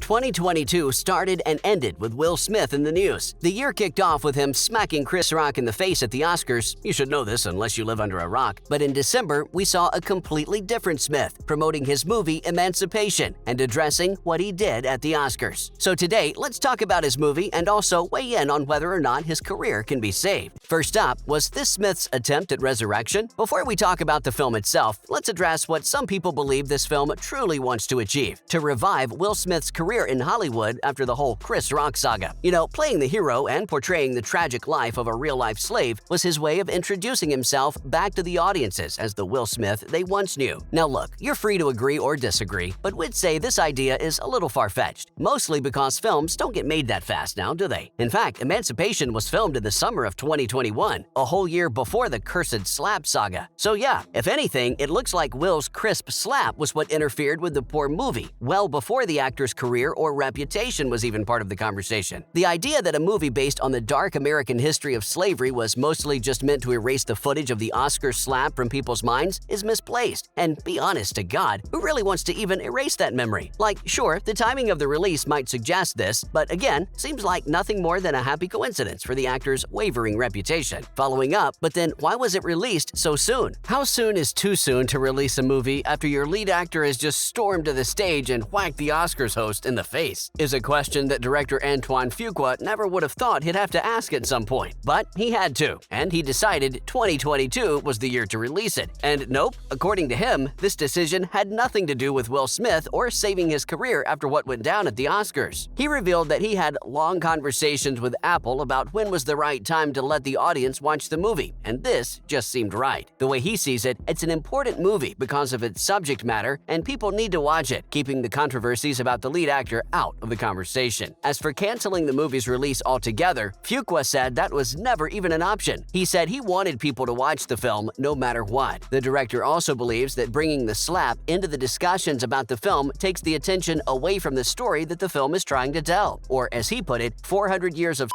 2022 started and ended with Will Smith in the news. The year kicked off with him smacking Chris Rock in the face at the Oscars. You should know this unless you live under a rock. But in December, we saw a completely different Smith, promoting his movie Emancipation and addressing what he did at the Oscars. So today, let's talk about his movie and also weigh in on whether or not his career can be saved. First up, was this Smith's attempt at resurrection? Before we talk about the film itself, let's address what some people believe this film truly wants to achieve: to revive Will Smith's career in Hollywood after the whole Chris Rock saga. You know, playing the hero and portraying the tragic life of a real-life slave was his way of introducing himself back to the audiences as the Will Smith they once knew. Now look, you're free to agree or disagree, but we'd say this idea is a little far-fetched, mostly because films don't get made that fast now, do they? In fact, Emancipation was filmed in the summer of 2021, a whole year before the cursed slap saga. So yeah, if anything, it looks like Will's crisp slap was what interfered with the poor movie, well before the actor's career or reputation was even part of the conversation. The idea that a movie based on the dark American history of slavery was mostly just meant to erase the footage of the Oscar slap from people's minds is misplaced. And be honest to God, who really wants to even erase that memory? Like, sure, the timing of the release might suggest this, but again, seems like nothing more than a happy coincidence for the actor's wavering reputation. Following up, but then why was it released so soon? How soon is too soon to release a movie after your lead actor has just stormed to the stage and whacked the Oscars host in the face? Is a question that director Antoine Fuqua never would have thought he'd have to ask at some point. But he had to, and he decided 2022 was the year to release it. And nope, according to him, this decision had nothing to do with Will Smith or saving his career after what went down at the Oscars. He revealed that he had long conversations with Apple about when was the right time to let the audience watch the movie, and this just seemed right. The way he sees it, it's an important movie because of its subject matter, and people need to watch it, keeping the controversies about the lead actor out of the conversation. As for canceling the movie's release altogether, Fuqua said that was never even an option. He said he wanted people to watch the film no matter what. The director also believes that bringing the slap into the discussions about the film takes the attention away from the story that the film is trying to tell. Or as he put it, 400 years of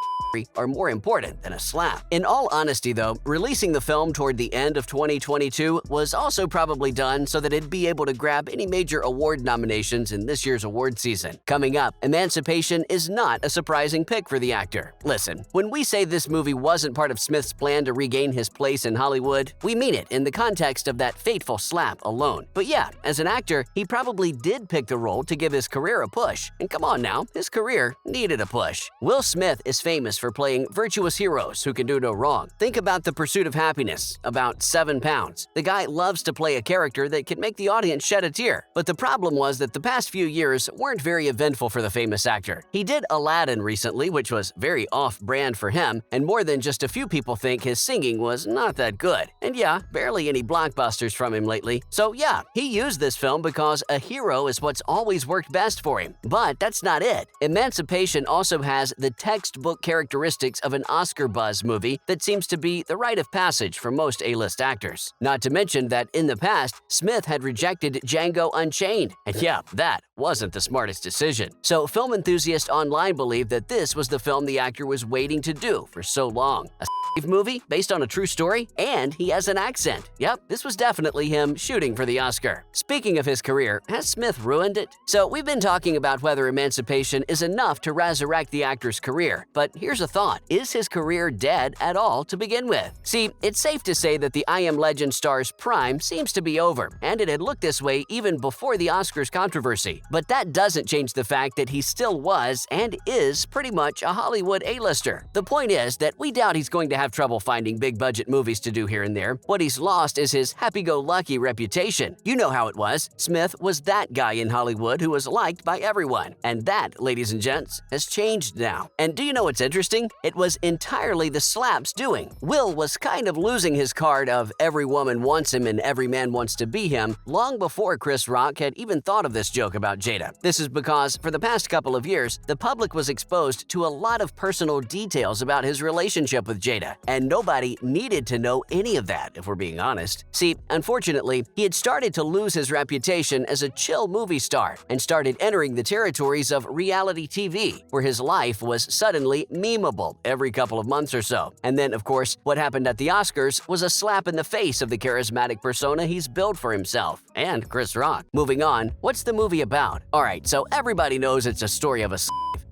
are more important than a slap. In all honesty though, releasing the film toward the end of 2022 was also probably done so that it'd be able to grab any major award nominations in this year's award season. Coming up, Emancipation is not a surprising pick for the actor. Listen, when we say this movie wasn't part of Smith's plan to regain his place in Hollywood, we mean it in the context of that fateful slap alone. But yeah, as an actor, he probably did pick the role to give his career a push. And come on now, his career needed a push. Will Smith is famous for playing virtuous heroes who can do no wrong. Think about The Pursuit of Happiness, about 7 pounds. The guy loves to play a character that can make the audience shed a tear. But the problem was that the past few years weren't very eventful for the famous actor. He did Aladdin recently, which was very off-brand for him, and more than just a few people think his singing was not that good. And yeah, barely any blockbusters from him lately. So yeah, he used this film because a hero is what's always worked best for him. But that's not it. Emancipation also has the textbook characteristics of an Oscar buzz movie that seems to be the rite of passage for most A-list actors. Not to mention that in the past, Smith had rejected Django Unchained, and yeah, that wasn't the smartest decision. So film enthusiasts online believe that this was the film the actor was waiting to do for so long. A movie based on a true story, and he has an accent. Yep, this was definitely him shooting for the Oscar. Speaking of his career, has Smith ruined it? So we've been talking about whether Emancipation is enough to resurrect the actor's career, but here's a thought. Is his career dead at all to begin with? See, it's safe to say that the I Am Legend star's prime seems to be over, and it had looked this way even before the Oscars controversy. But that doesn't change the fact that he still was and is pretty much a Hollywood A-lister. The point is that we doubt he's going to have trouble finding big-budget movies to do here and there. What he's lost is his happy-go-lucky reputation. You know how it was. Smith was that guy in Hollywood who was liked by everyone. And that, ladies and gents, has changed now. And do you know what's interesting? It was entirely the slap's doing. Will was kind of losing his card of every woman wants him and every man wants to be him long before Chris Rock had even thought of this joke about Jada. This is because for the past couple of years, the public was exposed to a lot of personal details about his relationship with Jada. media, and nobody needed to know any of that, if we're being honest. See, unfortunately, he had started to lose his reputation as a chill movie star and started entering the territories of reality TV, where his life was suddenly memeable every couple of months or so. And then, of course, what happened at the Oscars was a slap in the face of the charismatic persona he's built for himself, and Chris Rock. Moving on, what's the movie about? Alright, so everybody knows it's a story of a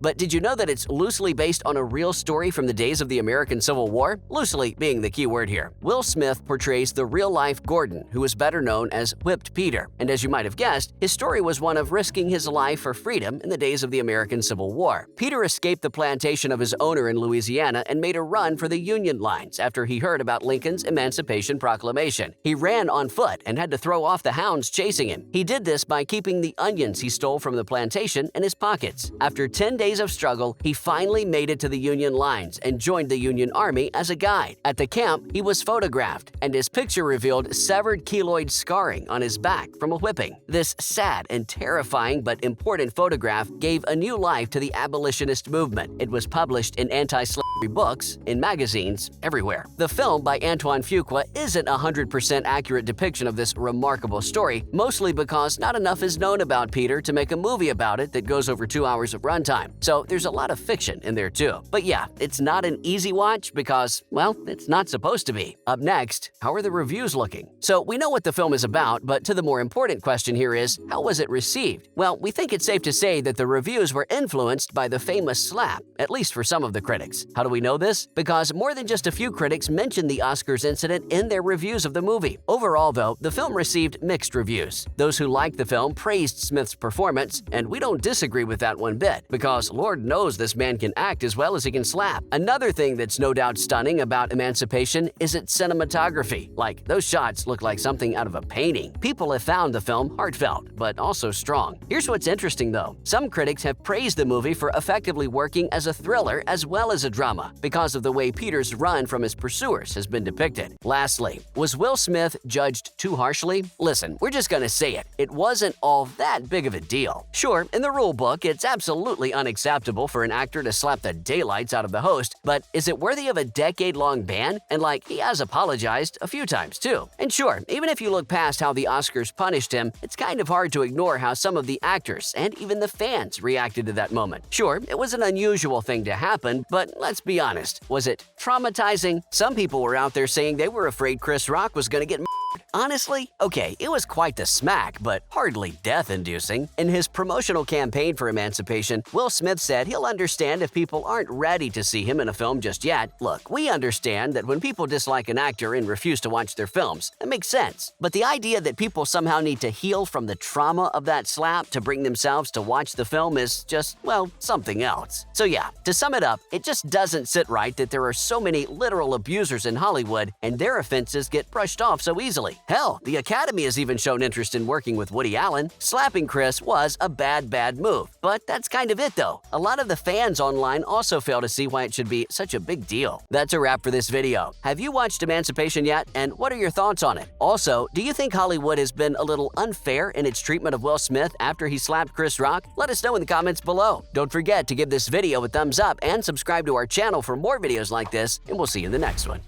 but did you know that it's loosely based on a real story from the days of the American Civil War? Loosely being the key word here. Will Smith portrays the real-life Gordon, who is better known as Whipped Peter. And as you might have guessed, his story was one of risking his life for freedom in the days of the American Civil War. Peter escaped the plantation of his owner in Louisiana and made a run for the Union lines after he heard about Lincoln's Emancipation Proclamation. He ran on foot and had to throw off the hounds chasing him. He did this by keeping the onions he stole from the plantation in his pockets. After 10 days of struggle, he finally made it to the Union lines and joined the Union Army as a guide. At the camp, he was photographed, and his picture revealed severed keloid scarring on his back from a whipping. This sad and terrifying but important photograph gave a new life to the abolitionist movement. It was published in anti-slavery books, in magazines, everywhere. The film by Antoine Fuqua isn't a 100% accurate depiction of this remarkable story, mostly because not enough is known about Peter to make a movie about it that goes over 2 hours of runtime. So there's a lot of fiction in there too. But yeah, it's not an easy watch because, well, it's not supposed to be. Up next, how are the reviews looking? So we know what the film is about, but to the more important question here is, how was it received? Well, we think it's safe to say that the reviews were influenced by the famous slap, at least for some of the critics. How do we know this? Because more than just a few critics mentioned the Oscars incident in their reviews of the movie. Overall, though, the film received mixed reviews. Those who liked the film praised Smith's performance, and we don't disagree with that one bit, because Lord knows this man can act as well as he can slap. Another thing that's no doubt stunning about Emancipation is its cinematography. Like, those shots look like something out of a painting. People have found the film heartfelt, but also strong. Here's what's interesting though. Some critics have praised the movie for effectively working as a thriller as well as a drama, because of the way Peter's run from his pursuers has been depicted. Lastly, was Will Smith judged too harshly? Listen, we're just gonna say it. It wasn't all that big of a deal. Sure, in the rule book, it's absolutely unacceptable for an actor to slap the daylights out of the host, but is it worthy of a decade-long ban? And he has apologized a few times too. And sure, even if you look past how the Oscars punished him, it's kind of hard to ignore how some of the actors and even the fans reacted to that moment. Sure, it was an unusual thing to happen, but let's be honest, was it traumatizing? Some people were out there saying they were afraid Chris Rock was gonna get Honestly, okay, it was quite the smack, but hardly death-inducing. In his promotional campaign for Emancipation, Will Smith said he'll understand if people aren't ready to see him in a film just yet. Look, we understand that when people dislike an actor and refuse to watch their films, that makes sense. But the idea that people somehow need to heal from the trauma of that slap to bring themselves to watch the film is just, well, something else. So yeah, to sum it up, it just doesn't sit right that there are so many literal abusers in Hollywood and their offenses get brushed off so easily. Hell, the Academy has even shown interest in working with Woody Allen. Slapping Chris was a bad move. But that's kind of it though. A lot of the fans online also fail to see why it should be such a big deal. That's a wrap for this video. Have you watched Emancipation yet? And what are your thoughts on it? Also, do you think Hollywood has been a little unfair in its treatment of Will Smith after he slapped Chris Rock? Let us know in the comments below. Don't forget to give this video a thumbs up and subscribe to our channel for more videos like this, and we'll see you in the next one.